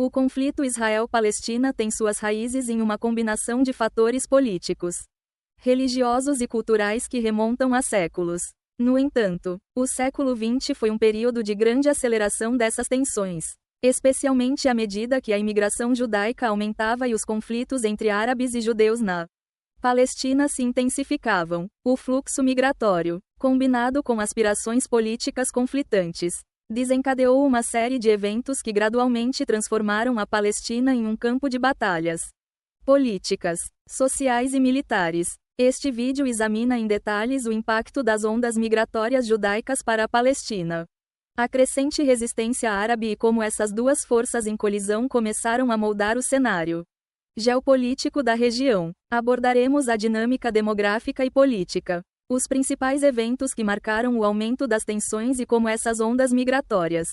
O conflito Israel-Palestina tem suas raízes em uma combinação de fatores políticos, religiosos e culturais que remontam a séculos. No entanto, o século XX foi um período de grande aceleração dessas tensões, especialmente à medida que a imigração judaica aumentava e os conflitos entre árabes e judeus na Palestina se intensificavam. O fluxo migratório, combinado com aspirações políticas conflitantes, desencadeou uma série de eventos que gradualmente transformaram a Palestina em um campo de batalhas políticas, sociais e militares. Este vídeo examina em detalhes o impacto das ondas migratórias judaicas para a Palestina, a crescente resistência árabe e como essas duas forças em colisão começaram a moldar o cenário geopolítico da região. Abordaremos a dinâmica demográfica e política, os principais eventos que marcaram o aumento das tensões e como essas ondas migratórias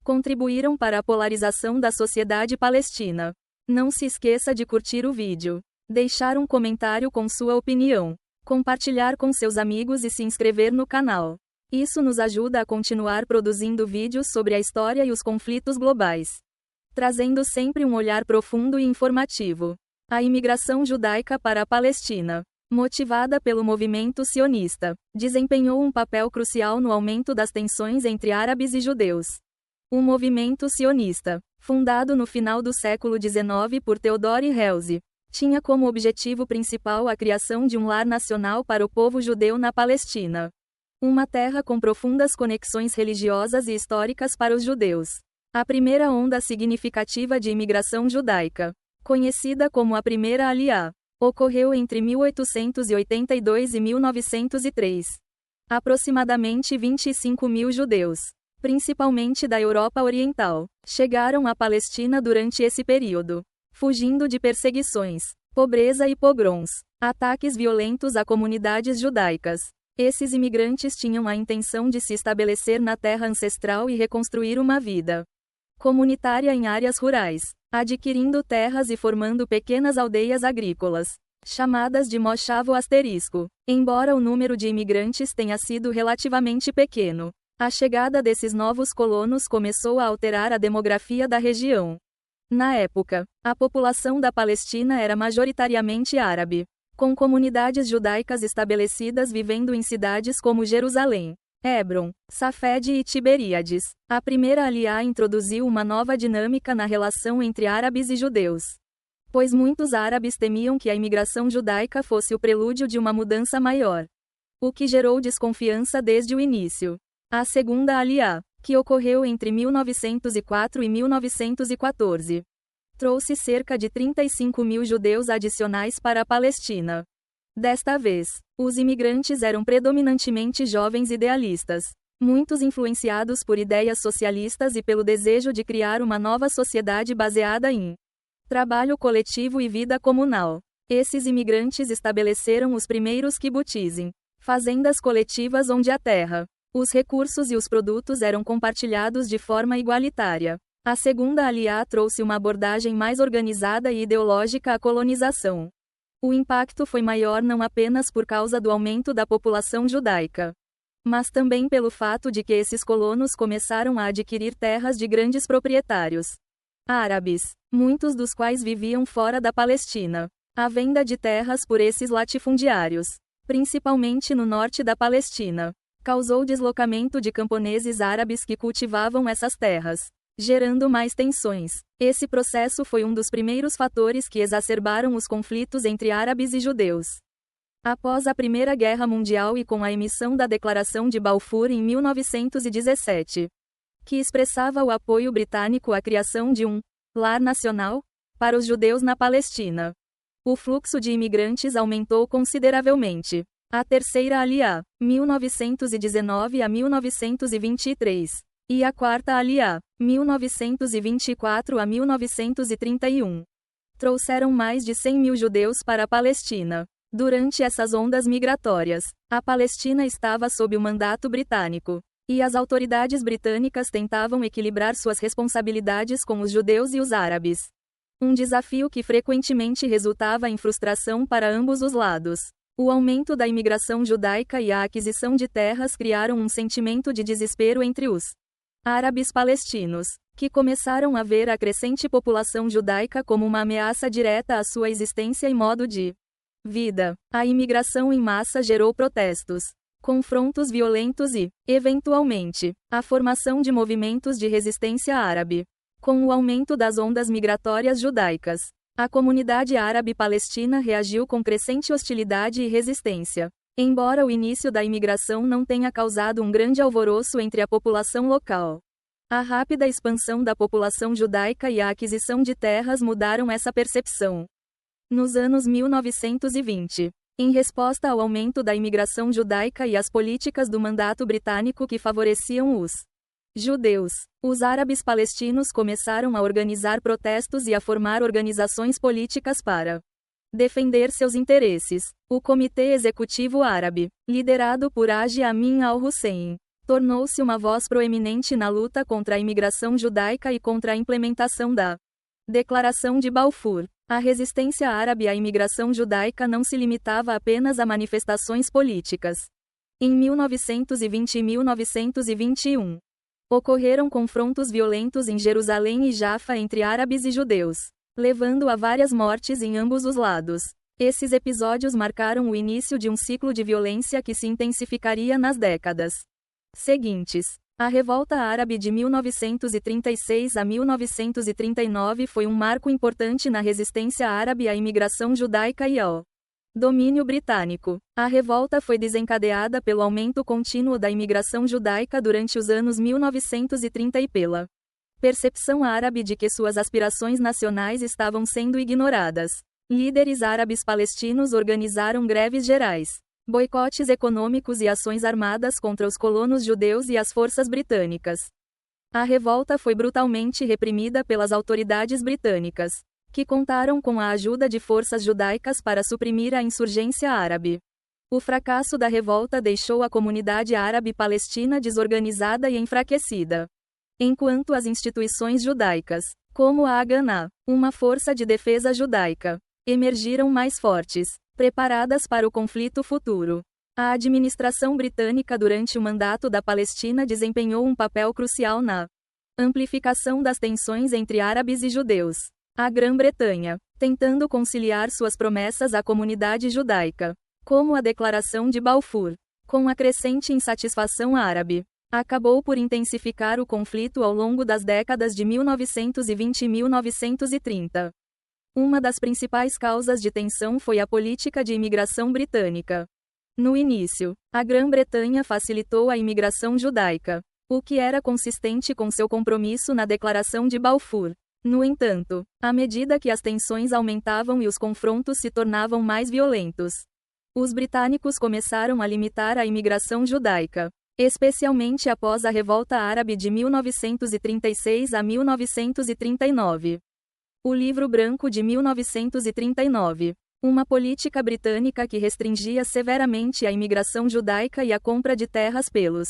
contribuíram para a polarização da sociedade palestina. Não se esqueça de curtir o vídeo, deixar um comentário com sua opinião, compartilhar com seus amigos e se inscrever no canal. Isso nos ajuda a continuar produzindo vídeos sobre a história e os conflitos globais, trazendo sempre um olhar profundo e informativo. A imigração judaica para a Palestina, motivada pelo movimento sionista, desempenhou um papel crucial no aumento das tensões entre árabes e judeus. O movimento sionista, fundado no final do século XIX por Theodor Herzl, tinha como objetivo principal a criação de um lar nacional para o povo judeu na Palestina, uma terra com profundas conexões religiosas e históricas para os judeus. A primeira onda significativa de imigração judaica, conhecida como a Primeira Aliá, ocorreu entre 1882 e 1903. Aproximadamente 25 mil judeus, principalmente da Europa Oriental, chegaram à Palestina durante esse período, fugindo de perseguições, pobreza e pogroms, ataques violentos a comunidades judaicas. Esses imigrantes tinham a intenção de se estabelecer na terra ancestral e reconstruir uma vida comunitária em áreas rurais, adquirindo terras e formando pequenas aldeias agrícolas, chamadas de Moshavo asterisco. Embora o número de imigrantes tenha sido relativamente pequeno, a chegada desses novos colonos começou a alterar a demografia da região. Na época, a população da Palestina era majoritariamente árabe, com comunidades judaicas estabelecidas vivendo em cidades como Jerusalém, Hebron, Safed e Tiberíades. A Primeira Aliá introduziu uma nova dinâmica na relação entre árabes e judeus, pois muitos árabes temiam que a imigração judaica fosse o prelúdio de uma mudança maior, o que gerou desconfiança desde o início. A Segunda Aliá, que ocorreu entre 1904 e 1914, trouxe cerca de 35 mil judeus adicionais para a Palestina. Desta vez, os imigrantes eram predominantemente jovens idealistas, muitos influenciados por ideias socialistas e pelo desejo de criar uma nova sociedade baseada em trabalho coletivo e vida comunal. Esses imigrantes estabeleceram os primeiros kibbutzim, fazendas coletivas onde a terra, os recursos e os produtos eram compartilhados de forma igualitária. A Segunda Aliá trouxe uma abordagem mais organizada e ideológica à colonização. O impacto foi maior não apenas por causa do aumento da população judaica, mas também pelo fato de que esses colonos começaram a adquirir terras de grandes proprietários árabes, muitos dos quais viviam fora da Palestina. A venda de terras por esses latifundiários, principalmente no norte da Palestina, causou deslocamento de camponeses árabes que cultivavam essas terras, gerando mais tensões. Esse processo foi um dos primeiros fatores que exacerbaram os conflitos entre árabes e judeus. Após a Primeira Guerra Mundial e com a emissão da Declaração de Balfour em 1917, que expressava o apoio britânico à criação de um lar nacional para os judeus na Palestina, o fluxo de imigrantes aumentou consideravelmente. A Terceira Aliá, 1919 a 1923, e a Quarta Aliá, 1924 a 1931, trouxeram mais de 100 mil judeus para a Palestina. Durante essas ondas migratórias, a Palestina estava sob o mandato britânico, e as autoridades britânicas tentavam equilibrar suas responsabilidades com os judeus e os árabes. Um desafio que frequentemente resultava em frustração para ambos os lados. O aumento da imigração judaica e a aquisição de terras criaram um sentimento de desespero entre os árabes palestinos, que começaram a ver a crescente população judaica como uma ameaça direta à sua existência e modo de vida. A imigração em massa gerou protestos, confrontos violentos e, eventualmente, a formação de movimentos de resistência árabe. Com o aumento das ondas migratórias judaicas, a comunidade árabe palestina reagiu com crescente hostilidade e resistência. Embora o início da imigração não tenha causado um grande alvoroço entre a população local, a rápida expansão da população judaica e a aquisição de terras mudaram essa percepção. Nos anos 1920, em resposta ao aumento da imigração judaica e às políticas do mandato britânico que favoreciam os judeus, os árabes palestinos começaram a organizar protestos e a formar organizações políticas para defender seus interesses. O Comitê Executivo Árabe, liderado por Haji Amin al-Hussein, tornou-se uma voz proeminente na luta contra a imigração judaica e contra a implementação da Declaração de Balfour. A resistência árabe à imigração judaica não se limitava apenas a manifestações políticas. Em 1920 e 1921, ocorreram confrontos violentos em Jerusalém e Jaffa entre árabes e judeus, levando a várias mortes em ambos os lados. Esses episódios marcaram o início de um ciclo de violência que se intensificaria nas décadas seguintes. A Revolta Árabe de 1936 a 1939 foi um marco importante na resistência árabe à imigração judaica e ao domínio britânico. A revolta foi desencadeada pelo aumento contínuo da imigração judaica durante os anos 1930 e pela percepção árabe de que suas aspirações nacionais estavam sendo ignoradas. Líderes árabes palestinos organizaram greves gerais, boicotes econômicos e ações armadas contra os colonos judeus e as forças britânicas. A revolta foi brutalmente reprimida pelas autoridades britânicas, que contaram com a ajuda de forças judaicas para suprimir a insurgência árabe. O fracasso da revolta deixou a comunidade árabe palestina desorganizada e enfraquecida, enquanto as instituições judaicas, como a Haganah, uma força de defesa judaica, emergiram mais fortes, preparadas para o conflito futuro. A administração britânica durante o mandato da Palestina desempenhou um papel crucial na amplificação das tensões entre árabes e judeus. A Grã-Bretanha, tentando conciliar suas promessas à comunidade judaica, como a Declaração de Balfour, com a crescente insatisfação árabe, acabou por intensificar o conflito ao longo das décadas de 1920 e 1930. Uma das principais causas de tensão foi a política de imigração britânica. No início, a Grã-Bretanha facilitou a imigração judaica, o que era consistente com seu compromisso na Declaração de Balfour. No entanto, à medida que as tensões aumentavam e os confrontos se tornavam mais violentos, os britânicos começaram a limitar a imigração judaica, especialmente após a Revolta Árabe de 1936 a 1939. O Livro Branco de 1939, uma política britânica que restringia severamente a imigração judaica e a compra de terras pelos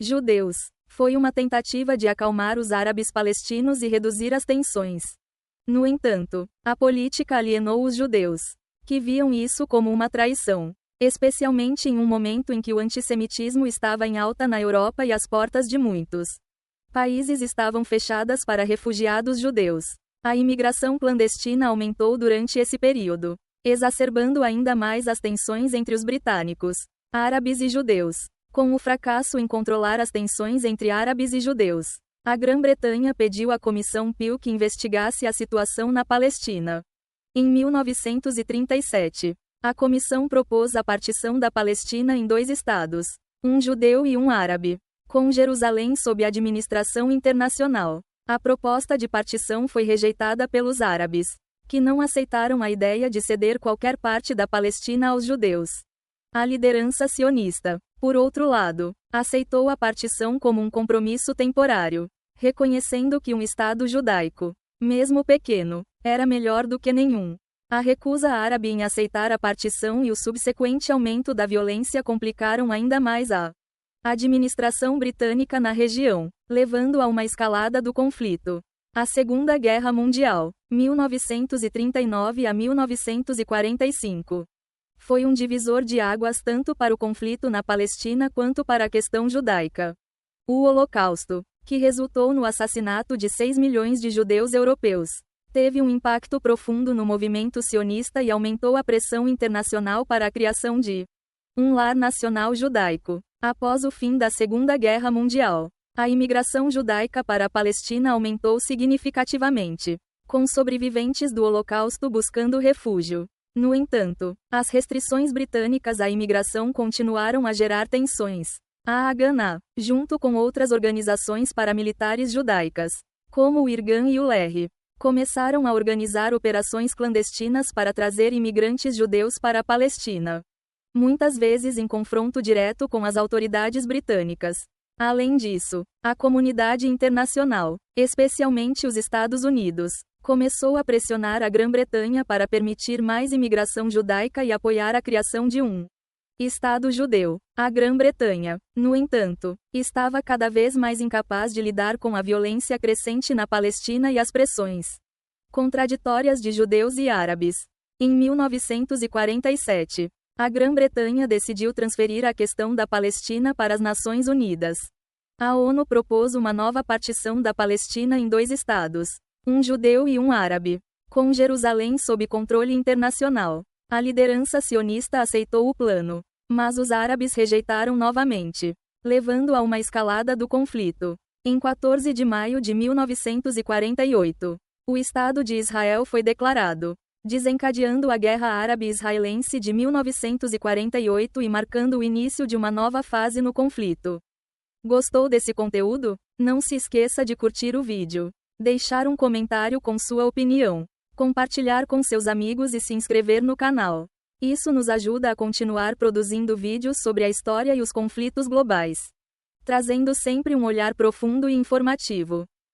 judeus, foi uma tentativa de acalmar os árabes palestinos e reduzir as tensões. No entanto, a política alienou os judeus, que viam isso como uma traição, especialmente em um momento em que o antissemitismo estava em alta na Europa e as portas de muitos países estavam fechadas para refugiados judeus. A imigração clandestina aumentou durante esse período, exacerbando ainda mais as tensões entre os britânicos, árabes e judeus. Com o fracasso em controlar as tensões entre árabes e judeus, a Grã-Bretanha pediu à Comissão Peel que investigasse a situação na Palestina. Em 1937, a comissão propôs a partição da Palestina em 2 estados, um judeu e um árabe, com Jerusalém sob administração internacional. A proposta de partição foi rejeitada pelos árabes, que não aceitaram a ideia de ceder qualquer parte da Palestina aos judeus. A liderança sionista, por outro lado, aceitou a partição como um compromisso temporário, reconhecendo que um Estado judaico, mesmo pequeno, era melhor do que nenhum. A recusa árabe em aceitar a partição e o subsequente aumento da violência complicaram ainda mais a administração britânica na região, levando a uma escalada do conflito. A Segunda Guerra Mundial, 1939 a 1945. Foi um divisor de águas tanto para o conflito na Palestina quanto para a questão judaica. O Holocausto, que resultou no assassinato de 6 milhões de judeus europeus. Teve um impacto profundo no movimento sionista e aumentou a pressão internacional para a criação de um lar nacional judaico. Após o fim da Segunda Guerra Mundial, a imigração judaica para a Palestina aumentou significativamente, com sobreviventes do Holocausto buscando refúgio. No entanto, as restrições britânicas à imigração continuaram a gerar tensões. A Haganah, junto com outras organizações paramilitares judaicas, como o Irgun e o Lehi, começaram a organizar operações clandestinas para trazer imigrantes judeus para a Palestina, muitas vezes em confronto direto com as autoridades britânicas. Além disso, a comunidade internacional, especialmente os Estados Unidos, começou a pressionar a Grã-Bretanha para permitir mais imigração judaica e apoiar a criação de um Estado judeu. A Grã-Bretanha, no entanto, estava cada vez mais incapaz de lidar com a violência crescente na Palestina e as pressões contraditórias de judeus e árabes. Em 1947, a Grã-Bretanha decidiu transferir a questão da Palestina para as Nações Unidas. A ONU propôs uma nova partição da Palestina em 2 estados, um judeu e um árabe, com Jerusalém sob controle internacional. A liderança sionista aceitou o plano, mas os árabes rejeitaram novamente, levando a uma escalada do conflito. Em 14 de maio de 1948, o Estado de Israel foi declarado, desencadeando a Guerra Árabe-Israelense de 1948 e marcando o início de uma nova fase no conflito. Gostou desse conteúdo? Não se esqueça de curtir o vídeo, deixar um comentário com sua opinião, compartilhar com seus amigos e se inscrever no canal. Isso nos ajuda a continuar produzindo vídeos sobre a história e os conflitos globais, trazendo sempre um olhar profundo e informativo.